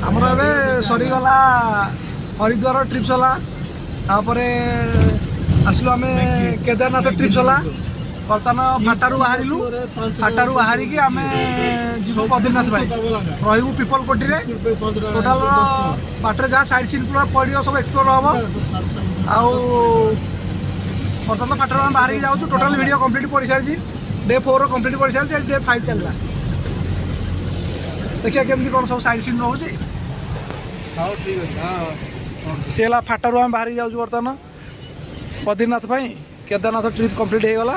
आमर ए सरीगला हरिद्वार ट्रिप चला आसलु आम केदारनाथ ट्रिप चला बर्तमान फाटारू बाहरिलु फाटारू बाहरिकी आम जीव बद्रीनाथ भाई रही पिपलकोटी रे टोटाल बाटर जहाँ साइड सीन पूरा पड़ो सब एक्सप्लोर हम बर्तमान फाटारू आम बाहर जाऊँ टोटाल वीडियो कंप्लीट कर सारी डे 4 कंप्लीट कर सारी डे 5 चलला देखिए केमती कौन सब साइड सीन रोचे फाटारू आम बाहर जाऊँ बर्तमान बद्रीनाथ केदारनाथ ट्रिप कंप्लीट हो गला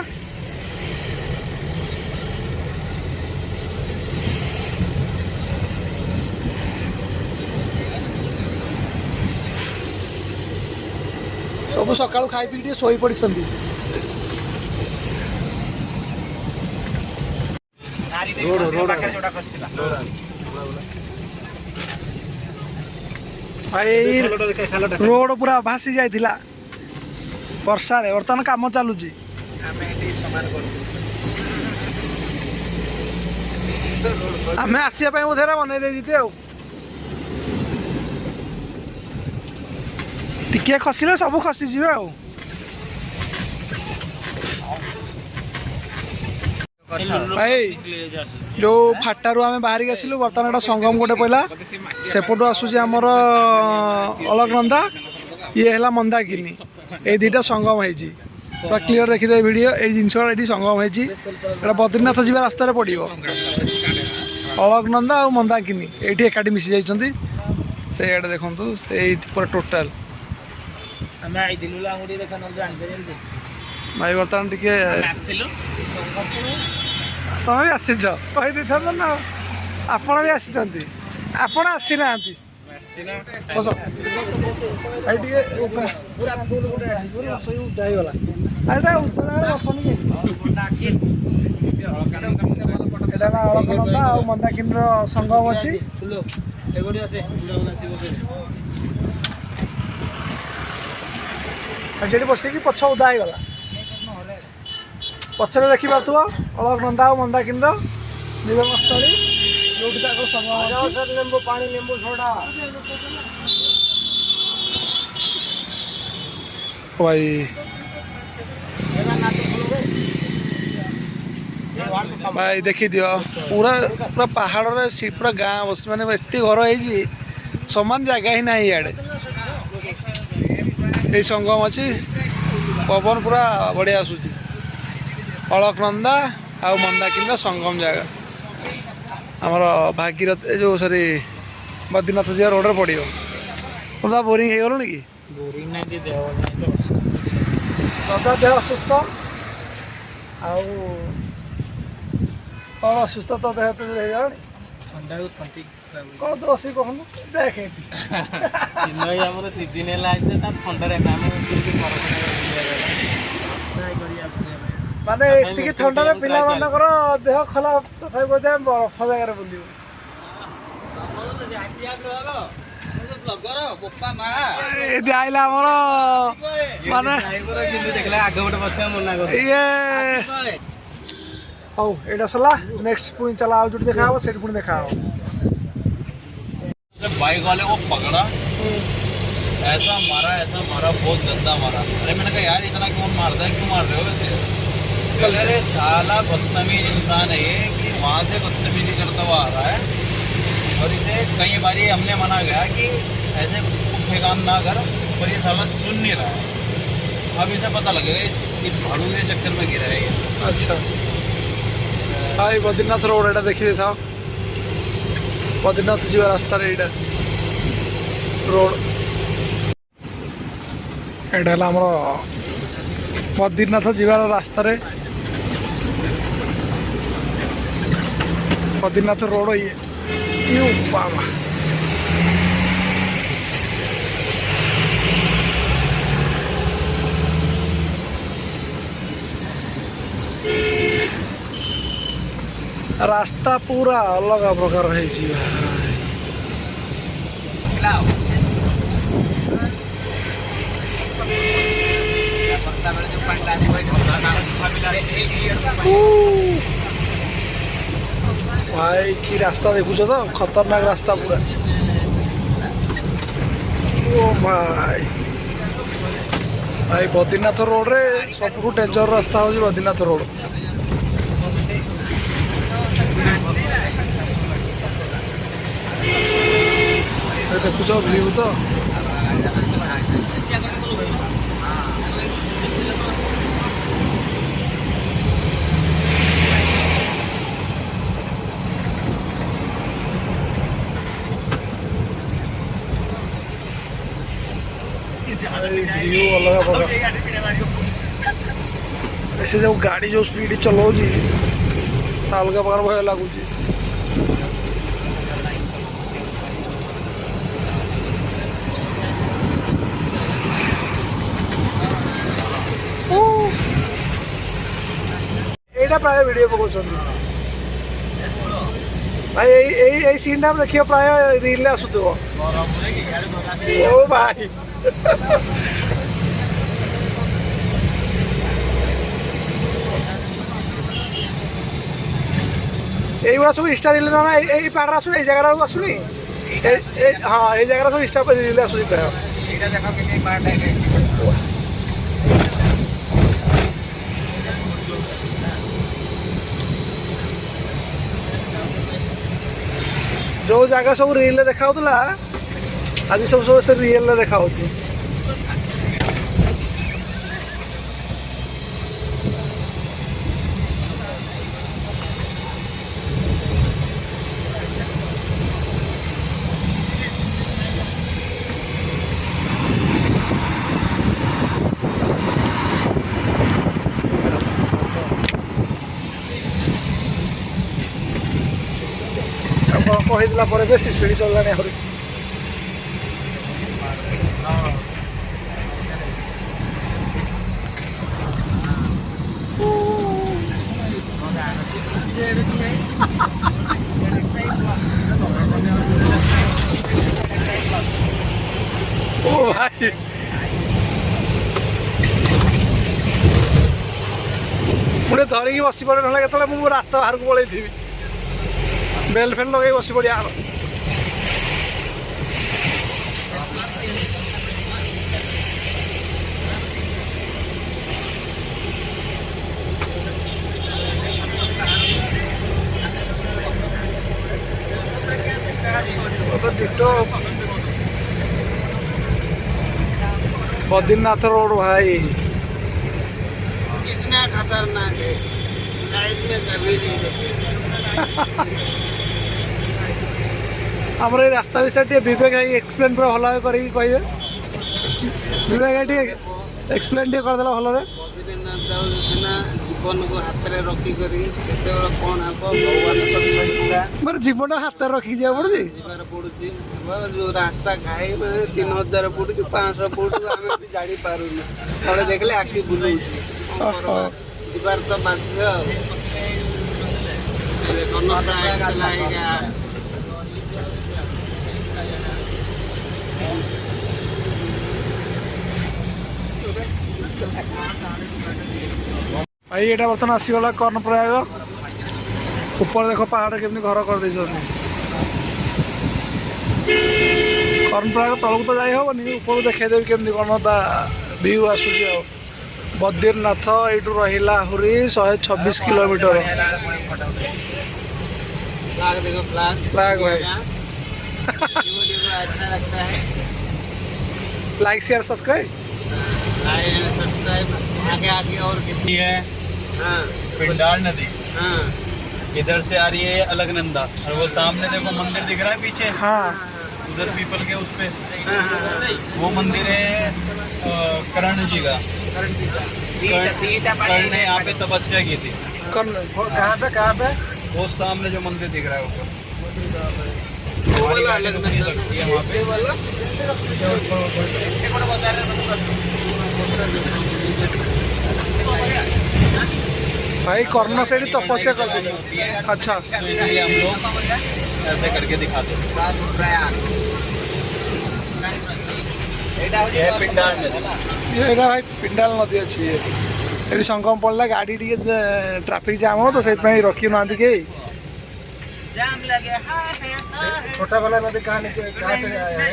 सब सका खाई पी शोई पड़ी रोड पूरा भासी जाइथिला वर्षा रे बर्तमान काम चलुची आम आसा बोधे बनई देते टिके खसिले सब खसीजे जो फाटारू आम बाहर आसलु बर्तमान एटा संगम गोटे पहला सेपटू आसूची आमर अलकनंदा ये है मंदाकिनी ये दुटा संगम है पूरा क्लीयर देखिए वीडियो ये जिन संगम है बद्रीनाथ जी रास्त पड़ो अलकनंदा और मंदाकिनी ये एकाठी मिसी जाइए से देखु से पूरा टोटाल भाई बर्तमान टे तुम भी आसीच कही था ना आपण भी आसी आपण आसी ना अलकनंदा और मंदाकिनी संगम अच्छी बस कि पछ उदा हो गला पचर देखी पार्थ अलकनंदा और मंदाकिनी निगम स्थली जो संगम पानी लेंबू सोडा भाई भाई देखी दियो पूरा पूरा पहाड़ रे पूरा गाँव बस मैंने एत घर है समान जगह ही ना इे ये संगम अच्छी पवन पूरा बढ़िया आसूची अलकनंदा आ मंदाकिनी संगम जगह आमर भागीरथ जो सॉरी बद्रीनाथ जी रोड पड़ो तुम बोरिंग हो गलुनि कि बोरिंग दादा देह असुस्थ असुस्थ तो देह तो कौन तो असी कहूँ देखे माने एति ठंडा पिला मानकर देह खला तथा बोधे बरफ जगार बुलियो आइला माने ये हौ एटा सला नेक्स्ट पुणी चला जो देखा से पुणी देखा बाइक वाले को पकड़ा ऐसा मारा बहुत गंदा मारा। अरे मैंने कहा यार इतना क्यों मारता है, क्यों मार रहे हो वैसे? अरे साला बदतमीज इंसान है ये कि वहाँ से बदतमीजी करता हुआ आ रहा है और इसे कई बारी हमने मना गया कि ऐसे पुट्ठे काम ना कर, पर ये साला सुन नहीं रहा है। अब इसे पता लगेगा इस भाड़ू के चक्कर में गिरा है ये। अच्छा हाई बद्रीनाथ रोड एटा देखिए था बद्रीनाथ जी रास्ता एटा रोड एटा है आमर बद्रीनाथ जीवार रास्ता बद्रीनाथ रोड ये बाबा रास्ता पूरा अलग प्रकार है भाई की रास्ता देखुच तो खतरनाक रास्ता पूरा। ओ भाई भाई बद्रीनाथ रोड रे सब डेंजर रास्ता हो बद्रीनाथ रोड। देखुच व्यू तो व्यू अलग प्रकार। ऐसे जो गाड़ी जो स्पीड चलाऊँ अलग प्रकार भय लगुच। एटा प्राय वीडियो पकाउछन भाई यही सीन टा देखियो प्राय रील रे आसुथबो। ओ भाई এইগুলা সব ইনস্টা রিলে না এই পাড়া আসুনি এই জায়গাটা আসুনি। হ্যাঁ এই জায়গাটা সব ইনস্টা রিলে আসুনি প্রায়। এটা দেখো কেতে পার্ট है जो जगह सब रियल देखा आज सब सब से रियल देखा କହିଦେଲା ପରେ ବେଶୀ ସ୍ପିଡ୍ ଚଲାଣି ଆହୁରି। ଓ ଭାଇ ମୁଁ ଧରିକି ବସି ପଡ଼େ ନହେଲେ କେତେବେଳେ ମୁଁ ରାସ୍ତା ବାହାରକୁ ପଳେଇଥିବି बेल फेल लगे बस पड़िया। बद्रीनाथ रोड भाई कितना खतरनाक है, लाइफ में कभी नहीं देखे। आमर ये रास्ता विषय विवेक भाई एक्सप्लेन पूरा भल भाव करें कहे विवेक भाई एक्सप्लेन करदे भल जीवन को हाथ में रखी कौन हम भगवान मारे जीवन हाथ में रखी जा पड़े पड़ुची जो रास्ता खाई मैंने 3000 फुट कि 500 फुट आम भी जानी पारूनी थोड़े देखले आखि बुलाऊँ जीवार तो बाध्य भाई यहाँ बर्तमान आसीगला कर्णप्रयाग ऊपर देख पहाड़ केमती घर कर कर्णप्रयाग तलक तो जाई हेनी ऊपर देखदेवी केमती कौन व्यू आसूसी आ बद्रीनाथ यू रहा आहरी 126 किलोमीटर फ्लैग भाई अच्छा लगता है लाइक शेयर सब्सक्राइब आगे आगे और कितनी है। हाँ पिंडार नदी हाँ इधर से आ रही है अलकनंदा और वो सामने देखो मंदिर दिख रहा है पीछे हाँ उधर पीपल के उस पे हाँ वो मंदिर है कर्ण जी का। कर्ण ने यहाँ पे तपस्या की थी। कहाँ पे वो सामने जो मंदिर दिख रहा है ऊपर सकती है वहाँ पे। भाई कर्ण से तपस्या कर दी। अच्छा तो इसलिए हम लोग ऐसे करके दिखाते हैं। ये पिंडार नदी ये भाई पिंडाल नदी अच्छी है ସେଠି ସଂଗମ ପଡ଼ିଲା ଗାଡ଼ି ଟିକେ ଟ୍ରାଫିକ୍ ଜାମ୍ ହେବ ତ ସେଇଥିପାଇଁ ରଖିନାହାନ୍ତି କେହି। जाम लगे छोटा वाला नदी कहाँ से आया है?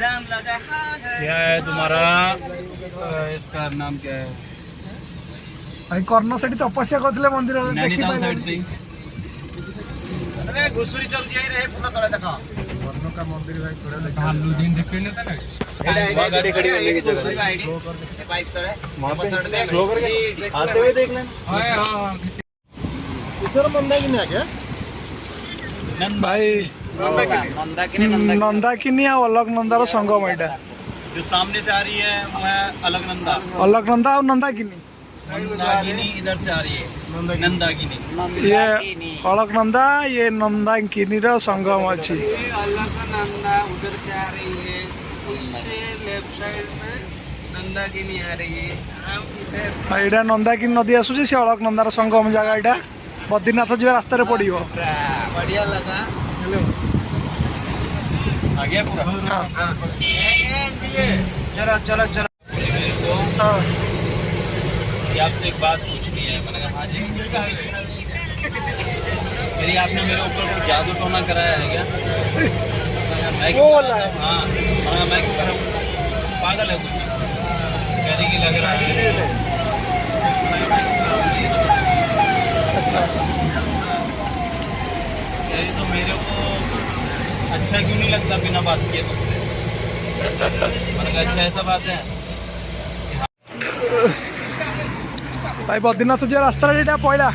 जाम लगा यह है तुम्हारा इसका नाम क्या है? ଭାଇ କର୍ଣ୍ଣ ସେଠି ତପସ୍ୟା କରୁଥିଲେ ମନ୍ଦିର ଦେଖି नैनीताल साइड से ही। अरे घुसुरी चल जाई रे पुला तळे देखो कर्ण का मंदिर भाई थोड़ा देखा दिन देखे ना वहाँ गाड़ी खड़ी करने की जगह पाइप तळे वहाँ पे स्लो करके आते हुए देख लेना। इधर मंदाकिनी आ गया ଭାଇ ନନ୍ଦାକିନି ଆଉ ଅଲକନନ୍ଦାର ସଙ୍ଗମ ଏଇଟା। जो सामने से आ रही है वो है अलकनंदा। ଅଲକନନ୍ଦା ଆଉ ନନ୍ଦାକିନି मंदाकिनी इधर से आ रही है नंदाकिनी। ଇଏ ଅଲକନନ୍ଦା ଇଏ ନନ୍ଦାକିନିର ସଙ୍ଗମ ଅଛି। अलकनंदा उधर से आ रही है उससे लेफ्ट साइड में नंदाकिनी आ रही है हम इधर ଭାଇ ଏଇଟା ନନ୍ଦାକିନି ନଦୀ ଆସୁଛି ସେ ଅଲକନନ୍ଦାର ସଙ୍ଗମ ଜାଗା ଏଇଟା। ବଦ୍ରୀନାଥ ଯିବା ରାସ୍ତାରେ ପଡ଼ିବ। बढ़िया लगा हेलो आ गया पूरा। चलो चलो चलो हाँ ये आपसे एक बात पूछनी है। मैंने कहा हाँ जी मेरी आपने मेरे ऊपर कुछ जादू टोना कराया है क्या? मैं वो वाला है। हाँ मैं क्यों करा हूँ? पागल है कुछ कह रही कि लग रहा है। अच्छा यही तो मेरे को अच्छा क्यों नहीं लगता बिना बात किए तुमसे? मैंने कहा अच्छा ऐसा बात है। ଭାଇ ବଦ୍ରୀନାଥ ଯିବା ରାସ୍ତାରେ ଏଇଟା ପଇଲା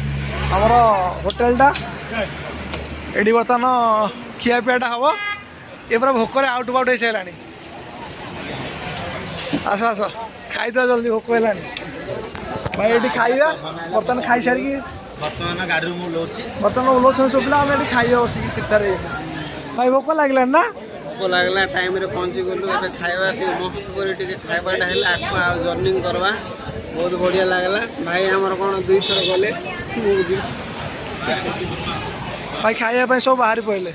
ଆମର ହୋଟେଲଟା। ଏଠି ବର୍ତ୍ତମାନ ଖିଆପିଆଟା ହେବ। ଏ ପୁରା ଭୋକରେ ଆଉଟ ପାଉଟ ହେଇସାରିଲାଣି। ଆସ ଆସ ଖାଇଦେବା ଜଲ୍ଦି ଭୋକ ହେଲାଣି। ଭାଇ ଏଠି ଖାଇବା ବର୍ତ୍ତମାନ ଖାଇସାରିକି ବର୍ତ୍ତମାନ ଗାଡ଼ିରୁ ମୁଁ ଓହ୍ଲଉଛି। ବର୍ତ୍ତମାନ ଓହ୍ଲଉଛନ୍ତି ସବୁ ପିଲା। ଆମେ ଏଠି ଖାଇବା ବସିକି ଠିକଠାରେ। ଭାଇ ଭୋକ ଲାଗିଲାଣି ନା? भोक लगला टाइम रे पहुंची गलु एबे खाइबा के मस्त करे टिके खाइबाटा हैला आको जर्निंग करवा बहुत बढ़िया लागला भाई हमर कोन दुई थर गले ଭାଇ ଖାଇବା ପାଇଁ ସବୁ ବାହାରି ପଡ଼ିଲେ।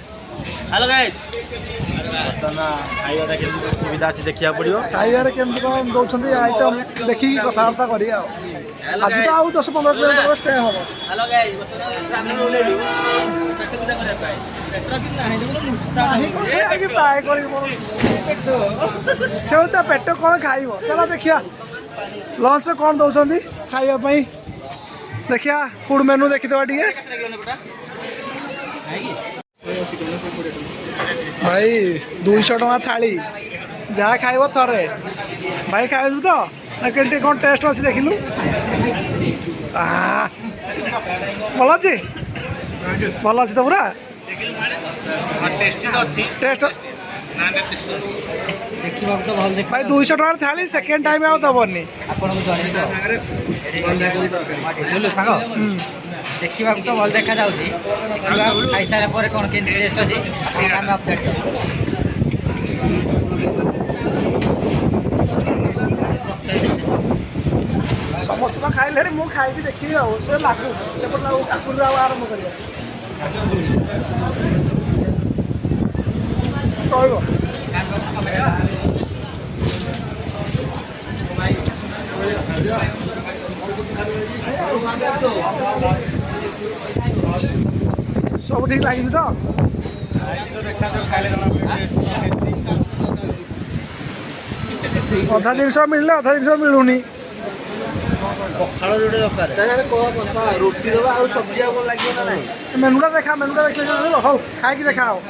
हेलो गाइस ବର୍ତ୍ତମାନ ଖାଇବାଟା କେମିତି ସୁବିଧା ଅଛି ଦେଖିବାକୁ ପଡ଼ିବ। ଖାଇବାରେ କେମିତି କ'ଣ ଦେଉଛନ୍ତି ଆଇଟମ୍ ଦେଖିକି କଥାବାର୍ତ୍ତା କରିବା ଆଉ। ଆଜି ତ ଆଉ 10-15 କିଲୋମିଟର ଷ୍ଟେ ହେବ। हेलो गाइस ट्रैक्टर उलेलु ट्रैक्टर पूजा करे पाए ट्रैक्टर कि नाही ଟ୍ରାଏ କରିକି ସେ ତା ପେଟ କ'ଣ ଖାଇବ ଚାଲ ଦେଖିବା ଲଞ୍ଚରେ କ'ଣ ଦେଉଛନ୍ତି ଖାଇବା ପାଇଁ। ଦେଖିବା ଫୁଡ୍ ମେନୁ ଦେଖିଦେବା ଟିକେ। ଭାଇ 200 ଟଙ୍କା ଥାଳି ଯାହା ଖାଇବ ଥରେ। ଭାଇ ଖାଇବୁ ତ ନା କେମିତି କ'ଣ ଟେଷ୍ଟ ଅଛି ଦେଖିଲୁ? ଭଲ ଅଛି ଭଲ ଅଛି ତ ପୁରା ଟେଷ୍ଟ। ଦେଖିବାକୁ ତ ଭଲ ଭାଇ 200 ଟଙ୍କାର ଥାଳି ସେକେଣ୍ଡ ଟାଇମ୍ ଆଉ ଦେବନି। ଆପଣଙ୍କୁ ଜଣେଇବୁ ସାଙ୍ଗ ଦେଖିବାକୁ ତ ଭଲ ଦେଖାଯାଉଛି ଖାଇସାରିଲା ପରେ କ'ଣ କେମିତି ଟେଷ୍ଟ ଅଛି ଆମେ ଅପଡେଟ୍ ସମସ୍ତେ ତ ଖାଇଲେଣି ମୁଁ ଖାଇକି ଦେଖିବି ଆଉ। ସେ ଲାଗୁ ସେପଟେ ଲାଗୁ କାକୁଡ଼ିରୁ ଆଉ ଆରମ୍ଭ କରିବା ରହିବ। ସବୁ ଠିକ୍ ଲାଗିଛି ତ? ଅଧା ଜିନିଷ ମିଳିଲେ ଅଧା ଜିନିଷ ମିଳୁନି। ପଖାଳ ଯୋଉଟା ଦରକାର ରୁଟି ଦେବା ଆଉ ସବଜି ଆଉ କ'ଣ ଲାଗିବ ନା ନାହିଁ? ମେନୁଟା ଦେଖା ମେନୁଟା ଦେଖିଲେ ଜାଣିବ। ହଉ ଖାଇକି ଦେଖା ହଉ।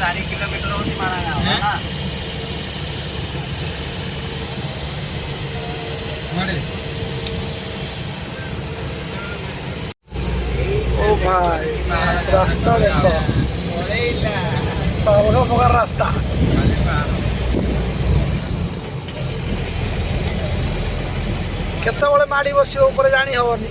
4 किलोमीटर होती माणा गाव ना ओ भाई रास्ता देखो अलगा प्रकार रास्ता। केतबेले माड़ी बसियो ऊपर जानी हबनी।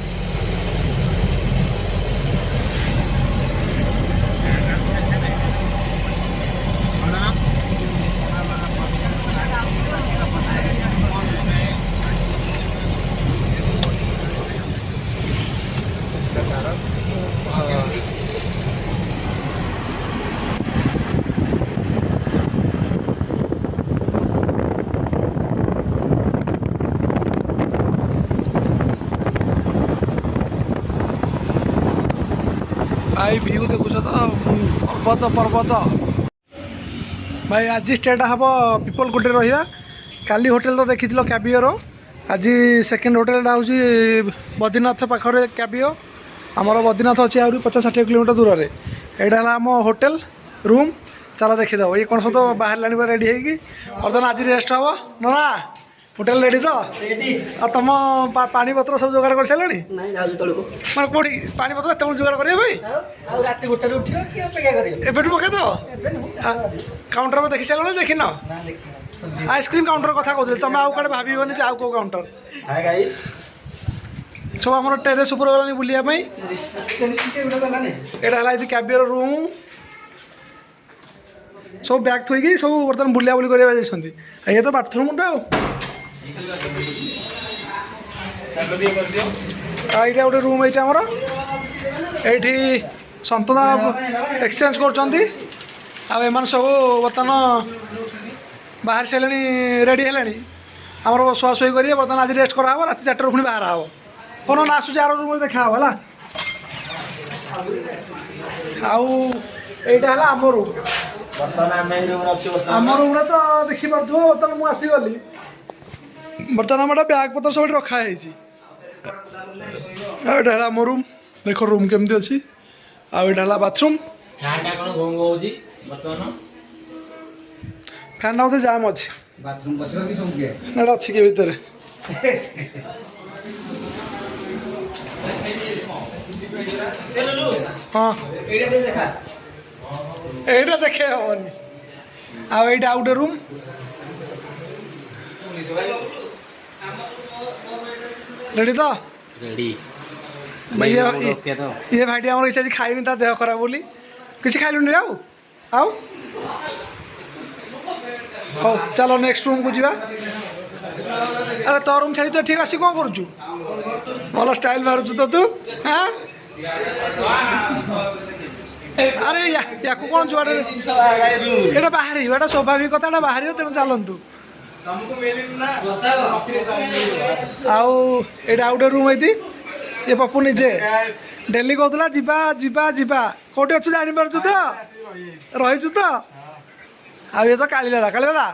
पर्वत पर्वत भाई आज स्टेटा हम पिपल कोटे रहा काली होटेल तो देखी कैबियर आज सेकेंड होटेलटा हूँ बद्रीनाथ पाखे कैबियो आमर बद्रीनाथ अच्छे आहरी 50-60 किलोमीटर दूर में यहाँ है आम होटेल रूम चलो देखीदेव ये कौन सब तो बाहर लानी रेडी है बर्तमान आज रेस्ट हम ना होटेल रेडी तो आ तुम पानी पत्र सब जोगाड़ कर सारे मैं कौटी पानी पत्र एत जोगाड़ करें एबेठू पकड़ दो काउंटर में देखी सारे देखिन आइसक्रीम काउंटर कथा कहते तुम आउ कड़े भावन आउ कौ काउंटर सब आम टेरेस उपर गलानी बुलाप यहाँ है कैबियर रूम सब बैग थोकी सब बर्तमान बुला बुली करवा ये तो बाथरूम टा यहाँ गोटे रूम है आमर ये संतना एक्सचेंज कर सब बर्तमान बाहर से रेडी है आमर शुआशुई करेंगे बर्तमान आज रेस्ट कराव रात 4 पुणी बाहर हम फोन ना आसूँ आर रूम देखा है आईटा है आम रूम आम रूम तो देखिपे बर्तमान मुझे आसीगली बर्तमान आम बैग पत्र सब रखाई है आम रूम देख रूम केमती अच्छी आईटा है बाथरूम फैन बोधे जाम अच्छी अच्छी के भितर हाँ এইটা দেখে হবনি আর এইটা আউটডোর রুম रेडी तो रेडी भैया ये भाईटी आम इच्छा खाइनी ता देह खराब बोली किसी खाइलुनि आउ आउ हो चलो नेक्स्ट रूम को जीवा अरे तो रूम छाड़ी तो ठीक अच्छी कौन करुचु भल स्टाइल मारुचु तो तू हाँ अरे या कौन जुआड़े ये बाहर ये स्वाभाविक कथा बाहर तेणु चलतु आउट रूम है ये पप्पू निजे डेली कहला जीवा जीवा जीवा कौटी अच्छे जापार तो रहीचु तो आ ये तो काली दादा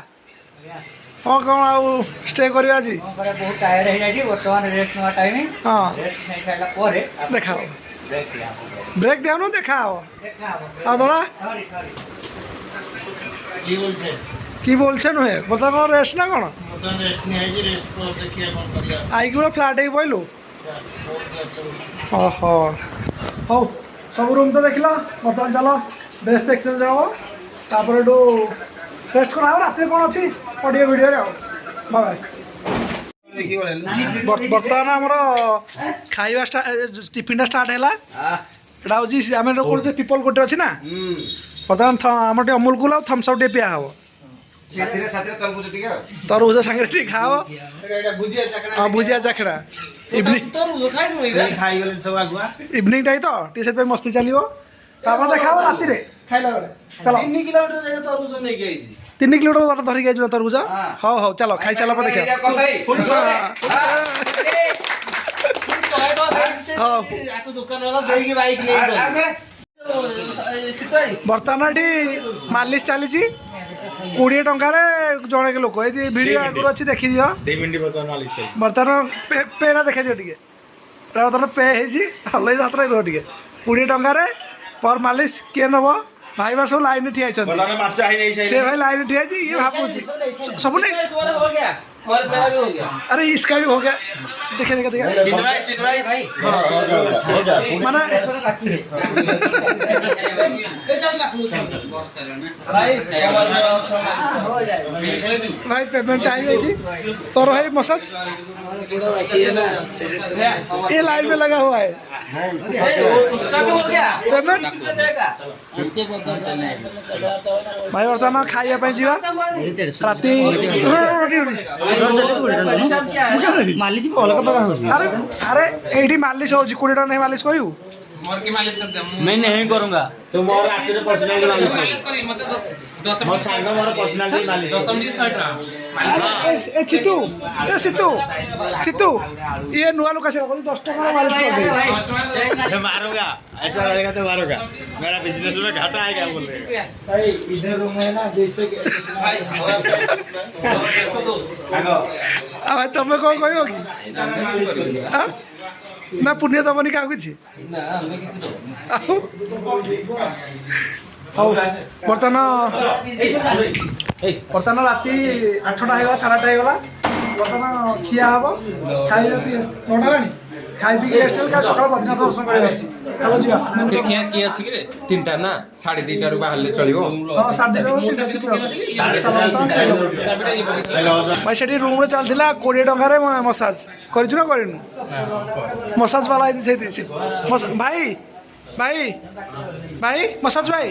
हाँ कौन आउ स्टे कर आज बहुत टायर्ड है बर्तमान रेस्ट ना टाइम हाँ देखा ब्रेक दिया देखा दादा কি বলছেন হে বর্তমান কোন রেস্ট না কোন बर्तमान रेस्ट नहीं है जी रेस्ट को से किया कौन करिया আই কি ফ্ল্যাট এই বইলু ওহো হও সব রুম তো দেখিলা বর্তমান চলো বেস্ট সেকশন যাও তারপরে একটু রেস্ট করা হবে রাতে কোন আছে অডিও ভিডিও রে বাই বর্তমান আমার খাইবা টিফিনটা স্টার্ট হেলা এটা হচ্ছে আমি করছে পিপল কোটে আছে না বর্তমান আমার অমুল কুল থমস আপ পিয়া হব तरबूज सांगे ठीक खाओ हाँ भुजिया चखड़ा इवनिंग टाइम तो टी से मस्ती चलो देखा राति खाइला चलो 3 किलोमीटर धरिक आई तरबूज हाँ हाँ चलो खाई सारा देखा बर्तमान ये मालिश चली 20 टंकार जड़े के लोक ये भिडियो आगुरी अच्छी देखी दियो बर्तमान पेना देखा दियो टे बर्तमान पे हल हाथ रुह टे 20 टंकार पर मालिश किए नब भाई बा सब लाइन ठिया से भाई लाइन ठिया ये भाव सब नहीं अरे इसका भी हो गया देखे देखे देखे माना भाई पेमेंट आई गई तोर भाई मसाज ये लाइन में लगा हुआ है उसका भी हो गया पेमेंट भाई बर्तमान खाइया पे जीवा राति मालिश भी अलग प्रकार अरे अरे ये मालिश हो 20 टका नहीं मालिश करू मोर की मालिश कर दे मैं नहीं करूंगा तो मोर रात से पर्सनली मालिश मालिश करी मते 10 मोर सांग मोर पर्सनली मालिश 10 मिनिट 100 टका ए चितू चितू ये नुआ लोग कैसे रखो 10 टका मालिश कर दे 10 टका मैं मारूंगा ऐसा करेगा तो मारूंगा मेरा बिजनेस में घाटा आएगा बोल रहे भाई इधर रूम है ना जैसे कि भाई 102 अब तुम्हें कौन कहयो कि हाँ? ना पुण्य दबनी क्या कुछ ହଉ ବର୍ତ୍ତମାନ ରାତି 8ଟା ହେଇଗଲା 8:30 ହେଇଗଲା ବର୍ତ୍ତମାନ ଖିଆ ହବ ଖାଇବା ପିଇବା 9ଟା ହେଲାଣି ଖାଇ ପିଇକି ରେଷ୍ଟ ହେଲେ ସକାଳ ବଦ୍ରୀନାଥ ଦର୍ଶନ କରିବାକୁ ଅଛି ଚାଲ ଯିବା ଦେଖିଆ କି ଅଛି କି ରେ 3ଟା ନା 2:30 ରୁ ବାହାରିଲେ ଚଳିବ ହଁ 3:30 ଭାଇ ସେଠି ରୁମ୍ରେ ଚାଲିଥିଲା 20 ଟଙ୍କାରେ ମସାଜ କରିଛୁ ନା କରିନୁ ମସାଜ ବାଲା ହେଇଛି ସେଇଠି ଭାଇ भाई भाई मसाज भाई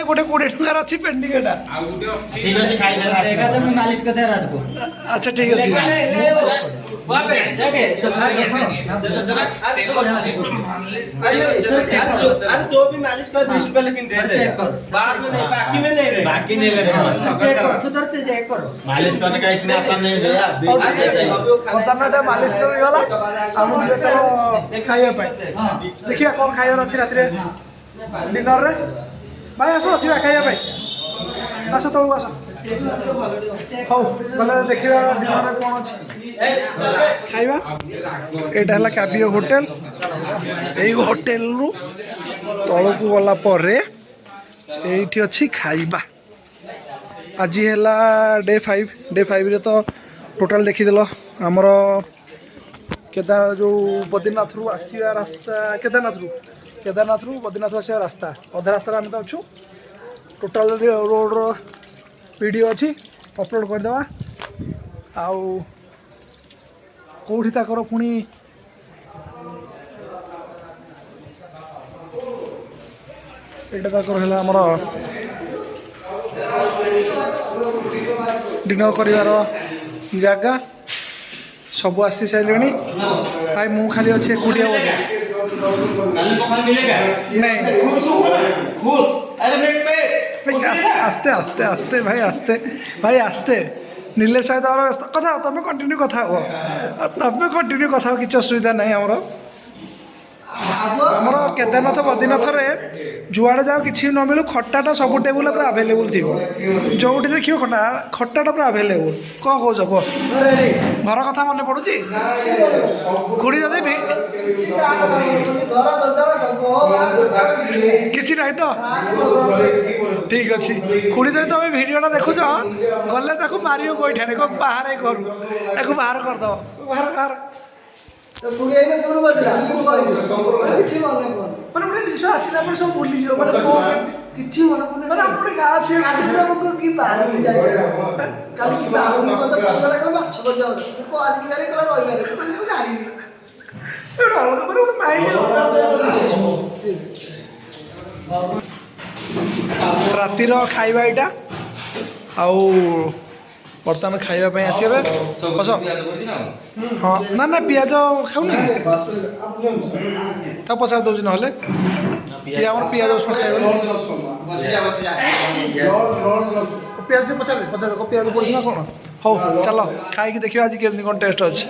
गोटे 20 टंकार अच्छी पेंडिंग एटा ठीक है खाई जा देखा तो मैं मालिश करते रात को अच्छा ठीक है अरे जो भी मालिश कर 20 रुपए लेकिन दे दे बाद में नहीं बाकी में नहीं रहे बाकी नहीं लेना चेक करो तो धरते चेक करो मालिश करने का इतना आसान नहीं भैया ବର୍ତ୍ତମାନ ମାଲିଶ କରିଗଲା ଆମ ଚलो ଖାଇବା ପାଇଁ ଦେଖିବା କ'ଣ ଖାଇବାର ଅଛି ରାତିରେ ଡିନରରେ ଭାଇ ଆସ ଯିବା ଖାଇବା ପାଇଁ ଆସ ତଳକୁ ଆସ ହଉ ଗଲେ ଦେଖିବା ଡିନରରେ କ'ଣ ଅଛି ଖାଇବା ଏଇଟା ହେଲା କ୍ୟାବିଓ ହୋଟେଲ ଏଇ ହୋଟେଲରୁ ତଳକୁ ଗଲା ପରେ ଏଇଠି ଅଛି ଖାଇବା ଆଜି ହେଲା ଡେ 5ରେ ତ ଟୋଟାଲ ଦେଖିଦେଲ ଆମର କେଦାର ଯେଉଁ ବଦ୍ରୀନାଥରୁ ଆସିବା ରାସ୍ତା କେଦାରନାଥରୁ ବଦ୍ରୀନାଥ ଆସିବା ରାସ୍ତା ଅଧା ରାସ୍ତାରେ ଆମେ ତ ଅଛୁ ଟୋଟାଲ ରୋଡ଼ର ଭିଡ଼ିଓ ଅଛି ଅପଲୋଡ଼ କରିଦେବା ଆଉ କେଉଁଠି ତାଙ୍କର ପୁଣି ଏଇଟା ତାଙ୍କର ହେଲା ଆମର ଡିନର କରିବାର ଜାଗା ସବୁ ଆସି ସାରିଲେଣି ଭାଇ ମୁଁ ଖାଲି ଅଛି ଏକୁଟିଆ ବୋଧେ ଆସ୍ତେ ଆସ୍ତେ ଆସ୍ତେ ଭାଇ ଆସ୍ତେ ନିଲେଶ ସହିତ ଆମର କଥା ତମେ କଣ୍ଟିନ୍ୟୁ କଥା ହବ କିଛି ଅସୁବିଧା ନାହିଁ ଆମର କେଦାରନାଥ ବଦ୍ରୀନାଥରେ ଯୁଆଡ଼େ ଯାଉ କିଛି ନ ମିଳୁ ଖଟାଟା ସବୁ ଟେବୁଲ୍ ପୁରା ଆଭେଲେବୁଲ୍ ଥିବ ଯେଉଁଠି ଦେଖିବ ଖଟାଟା ପୁରା ଆଭେଲେବୁଲ୍ କ'ଣ କହୁଛ କୁହ ଘର କଥା ମନେ ପଡ଼ୁଛି ଖୁଡ଼ି ଯଦି କିଛି ନାହିଁ ତ ଠିକ୍ ଅଛି ଖୁଡ଼ି ଯଦି ତମେ ଭିଡ଼ିଓଟା ଦେଖୁଛ ଗଲେ ତାକୁ ମାରିବ ଗୋଇଠାରେ ବାହାରେ ଘରୁ ତାକୁ ବାହାର କରିଦେବ ବାହାର ମାନେ ଗୋଟେ ଜିନିଷ ଆସିଲା ପରେ ସବୁ ଭୁଲିଯିବ ମାନେ କିଛି ମନେ ପଡୁନି ମାନେ ଆମର ଗୋଟେ ଗାଁ ଅଛି କି କାଲି କି ମାଛ ଭଜା ଆଜିକି ଜାଣିନି ଗୋଟେ ଅଲଗା ମାନେ ଗୋଟେ ମାଇଣ୍ଡ ରାତିର ଖାଇବା ଏଇଟା ଆଉ ବର୍ତ୍ତମାନ ଖାଇବା ପାଇଁ ଆସିବେ ହଁ ନା ପିଆଜ ଖାଉନି ତାକୁ ପଚାରି ଦେଉଛି ନହେଲେ ଆମର ପିଆଜ ରସୁଣ ଖାଇବନି ପିଆଜ ଟିକେ ପଚାରିବେ ପିଆଜ ପଡ଼ୁଛି ନା କ'ଣ ହଉ ଚାଲ ଖାଇକି ଦେଖିବା ଆଜି କେମିତି କ'ଣ ଟେଷ୍ଟ ଅଛି